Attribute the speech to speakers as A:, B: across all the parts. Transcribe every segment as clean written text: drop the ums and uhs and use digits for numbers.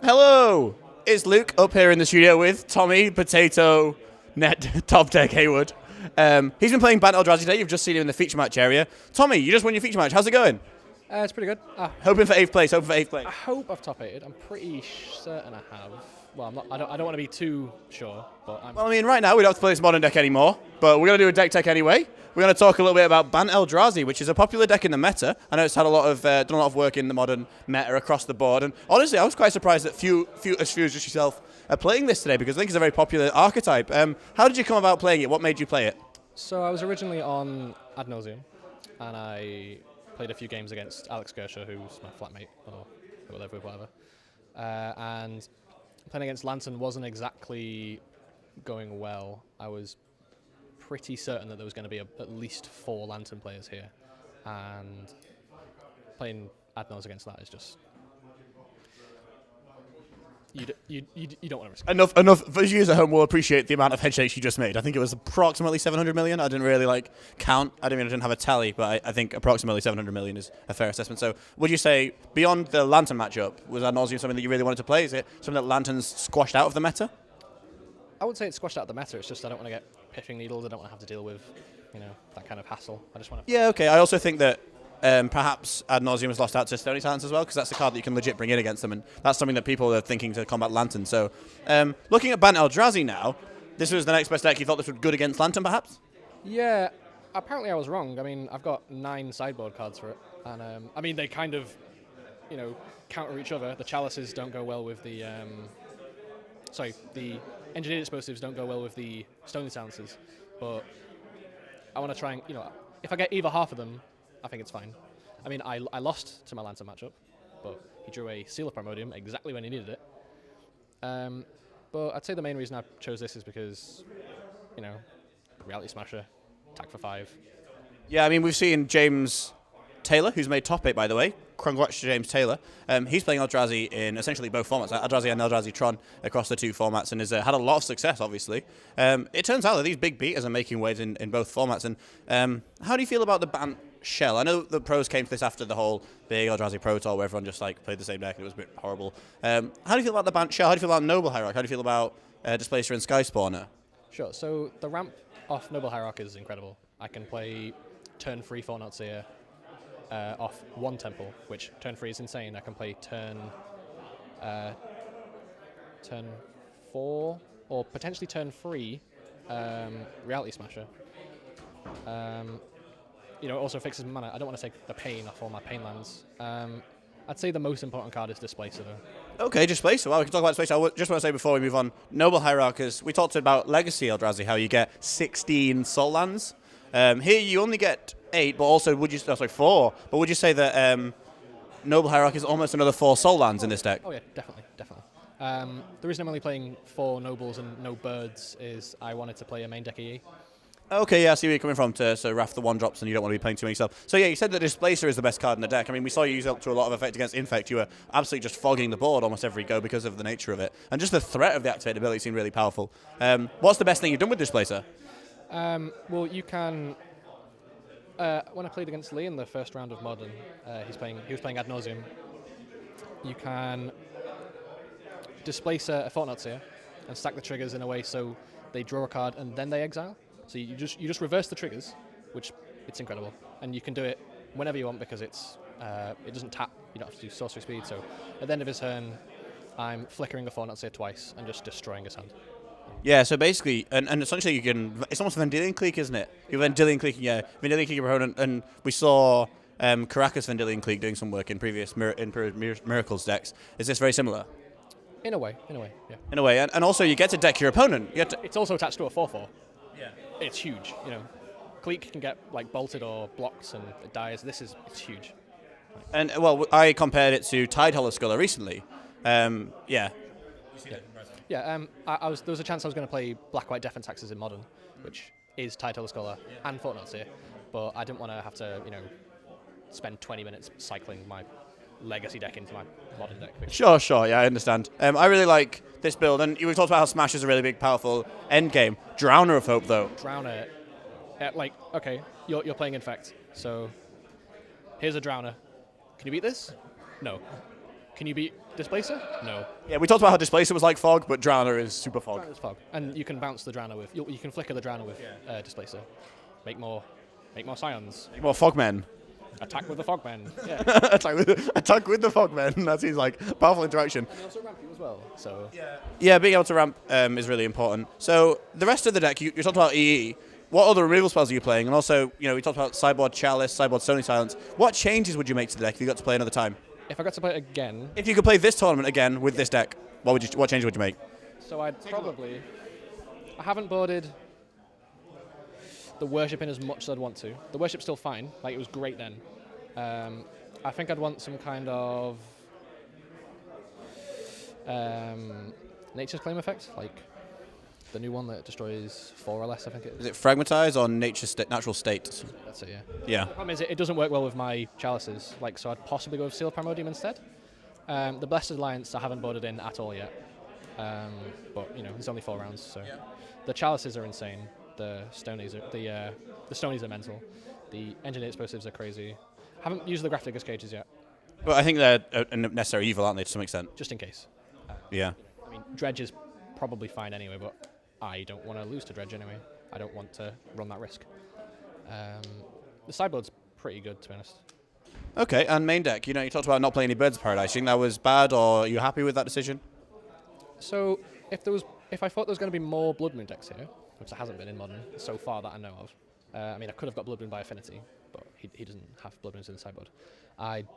A: Hello! It's Luke up here in the studio with Tommy, Potato, Net, Top Deck, Hayward. He's been playing Bant Eldrazi today. You've just seen him in the feature match area. Tommy, you just won your feature match. How's it going?
B: It's pretty good.
A: Hoping for 8th place,
B: I hope I've top 8'd. I'm pretty certain I have. Well, I'm not, I don't want to be too sure, but I'm...
A: Well, I mean, right now we don't have to play this modern deck anymore, but we're going to do a deck tech anyway. We're going to talk a little bit about Bant Eldrazi, which is a popular deck in the meta. I know it's had done a lot of work in the modern meta across the board, and honestly, I was quite surprised that few as just yourself are playing this today, because I think it's a very popular archetype. How did you come about playing it? What made you play it?
B: So I was originally on Ad Nauseam, and I played a few games against Alex Gersher, who's my flatmate, or who I live with, whatever. And playing against Lantern wasn't exactly going well. I was pretty certain that there was going to be at least 4 Lantern players here, and playing Ad Nauseam against that is just... You don't want to risk it.
A: Enough viewers at home will appreciate the amount of head shakes you just made. I think it was approximately 700 million. I didn't really count. I didn't have a tally, but I think approximately 700 million is a fair assessment. So would you say, beyond the Lantern matchup, was Ad Nauseam something that you really wanted to play? Is it something that Lantern's squashed out of the meta?
B: I would say it's squashed out of the meta. It's just I don't want to get pitching needles. I don't want to have to deal with, that kind of hassle. I just want to...
A: Yeah, okay. I also think that perhaps Ad Nauseam has lost out to Stony Talents as well, because that's a card that you can legit bring in against them, and that's something that people are thinking to combat Lantern. So, looking at Bant Eldrazi now, this was the next best deck. You thought this would be good against Lantern, perhaps?
B: Yeah, apparently I was wrong. I mean, I've got 9 sideboard cards for it, and they kind of, counter each other. The Chalices don't go well with the, the Engineered Explosives don't go well with the Stony Silences, but I want to try and, if I get either half of them, I think it's fine. I mean, I lost to my Lantern matchup, but he drew a Seal of Primordium exactly when he needed it. But I'd say the main reason I chose this is because, Reality Smasher, attack for 5.
A: Yeah, I mean, we've seen James Taylor, who's made top 8, by the way. Congrats to James Taylor. He's playing Eldrazi in essentially both formats, Eldrazi and Eldrazi Tron across the 2 formats, and has had a lot of success, obviously. It turns out that these big beaters are making waves in both formats. And how do you feel about the Bant shell? I know the pros came to this after the whole big Eldrazi Pro Tour where everyone just played the same deck and it was a bit horrible. How do you feel about the Bant shell? How do you feel about Noble Hierarch? How do you feel about Displacer and Sky Spawner?
B: Sure, so the ramp off Noble Hierarch is incredible. I can play turn 3 Fortnightseer off 1 Temple, which turn 3 is insane. I can play turn 4 or potentially turn 3 Reality Smasher. It also fixes mana. I don't want to take the pain off all my pain lands. I'd say the most important card is Displacer, though. Okay,
A: Displacer. Well, we can talk about Displacer. I just want to say before we move on, Noble Hierarch, we talked about Legacy Eldrazi, how you get 16 Soul Lands. Here you only get 8, but also 4. But would you say that Noble Hierarch is almost another 4 Soul Lands in this deck?
B: Oh yeah, definitely. The reason I'm only playing 4 Nobles and no Birds is I wanted to play a main deck EE.
A: Okay, yeah, I see where you're coming from, so Raff the 1-drops and you don't want to be playing too many yourself. So yeah, you said that Displacer is the best card in the deck. I mean, we saw you use it to a lot of effect against Infect. You were absolutely just fogging the board almost every go because of the nature of it. And just the threat of the activated ability seemed really powerful. What's the best thing you've done with Displacer?
B: Well, you can... when I played against Lee in the first round of Modern, he was playing Ad Nauseam. You can displace a Fortnightseer and stack the triggers in a way so they draw a card and then they exile. So you just reverse the triggers, which it's incredible, and you can do it whenever you want because it doesn't tap. You don't have to do sorcery speed. So at the end of his turn, I'm flickering a Fortnightseer twice and just destroying his hand.
A: Yeah, so basically, and essentially you can, it's almost Vendilion Clique, isn't it? You're Vendilion Clique, yeah. Vendilion Clique your opponent, and we saw Caracas Vendilion Clique doing some work in previous Miracles decks. Is this very similar?
B: In a way, yeah.
A: In a way, and also you get to deck your opponent.
B: It's also attached to a 4/4. Yeah. It's huge, Clique can get bolted or blocks and it dies. It's huge.
A: And well, I compared it to Tidehollow Sculler recently. Yeah.
B: Yeah, there was a chance I was going to play Black-White Death and Taxes in Modern, which is Tidehollow Scholar and Fortnightseer, but I didn't want to have to, spend 20 minutes cycling my Legacy deck into my Modern deck.
A: Sure, yeah, I understand. I really like this build, and we've talked about how Smash is a really big, powerful endgame. Drowner of Hope, though.
B: Drowner, okay, you're playing Infect, so here's a Drowner. Can you beat this? No. Can you beat Displacer? No.
A: Yeah, we talked about how Displacer was like Fog, but Drowner is super Fog.
B: Drowner's Fog. And you can bounce the Drowner with... You can flicker the Drowner with Displacer. Make more Scions.
A: Make more Fogmen.
B: Attack with the Fogmen. Yeah.
A: attack with the Fogmen. That seems like powerful interaction.
B: And they also ramp you as well. So
A: Yeah, being able to ramp is really important. So the rest of the deck, you talked about EE. What other removal spells are you playing? And also, we talked about Sideboard Chalice, Sideboard Stony Silence. What changes would you make to the deck if you got to play another time?
B: if I got to play it again...
A: If you could play this tournament again with this deck, what change would you make?
B: So I haven't boarded the Worship in as much as I'd want to. The Worship's still fine. Like, it was great then. I think I'd want some kind of Nature's Claim effect, like the new one that destroys 4 or less, I think it is.
A: Is it Fragmentize or Natural State?
B: That's it, yeah.
A: Yeah.
B: The problem is it doesn't work well with my chalices, so I'd possibly go with Sealed Primordium instead. The Blessed Alliance I haven't boarded in at all yet. But, there's only 4 rounds, so... Yeah. The chalices are insane. The Stonies are mental. The Engineered Explosives are crazy. Haven't used the Grafdigger's Cages yet.
A: Well, I think they're a necessary evil, aren't they, to some extent?
B: Just in case.
A: Yeah.
B: I mean, Dredge is probably fine anyway, but I don't want to lose to Dredge anyway. I don't want to run that risk. The sideboard's pretty good, to be honest.
A: Okay, and main deck, you talked about not playing any Birds of Paradise. You think that was bad, or are you happy with that decision?
B: So, if I thought there was going to be more Blood Moon decks here, which there hasn't been in Modern so far that I know of, I could have got Blood Moon by affinity, but he doesn't have Blood Moons in the sideboard. I'd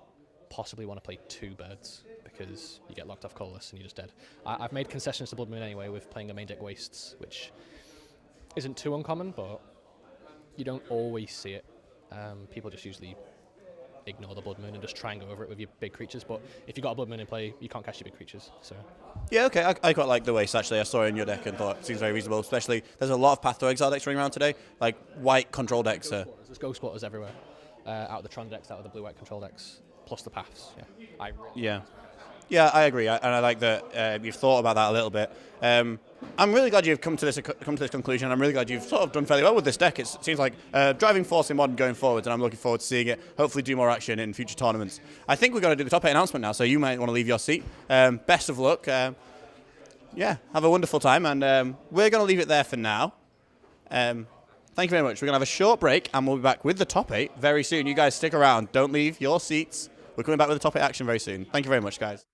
B: possibly want to play 2 birds, because you get locked off Colorless and you're just dead. I've made concessions to Blood Moon anyway with playing a main deck Wastes, which isn't too uncommon, but you don't always see it. People just usually ignore the Blood Moon and just try and go over it with your big creatures, but if you've got a Blood Moon in play, you can't catch your big creatures. So
A: yeah, okay, I quite like the Waste, actually. I saw it in your deck and thought it seems very reasonable, especially there's a lot of Path to Exile decks running around today, like white control decks.
B: There's Ghost Spotters everywhere, out of the Tron decks, out of the blue-white control decks, plus the Paths.
A: Yeah, I agree, and I like that you've thought about that a little bit. I'm really glad you've come to this conclusion. I'm really glad you've sort of done fairly well with this deck. It seems like a driving force in Modern going forward, and I'm looking forward to seeing it hopefully do more action in future tournaments. I think we're going to do the top 8 announcement now, so you might want to leave your seat. Best of luck. Have a wonderful time, and we're going to leave it there for now. Thank you very much. We're going to have a short break, and we'll be back with the top 8 very soon. You guys stick around. Don't leave your seats. We're coming back with the top 8 action very soon. Thank you very much, guys.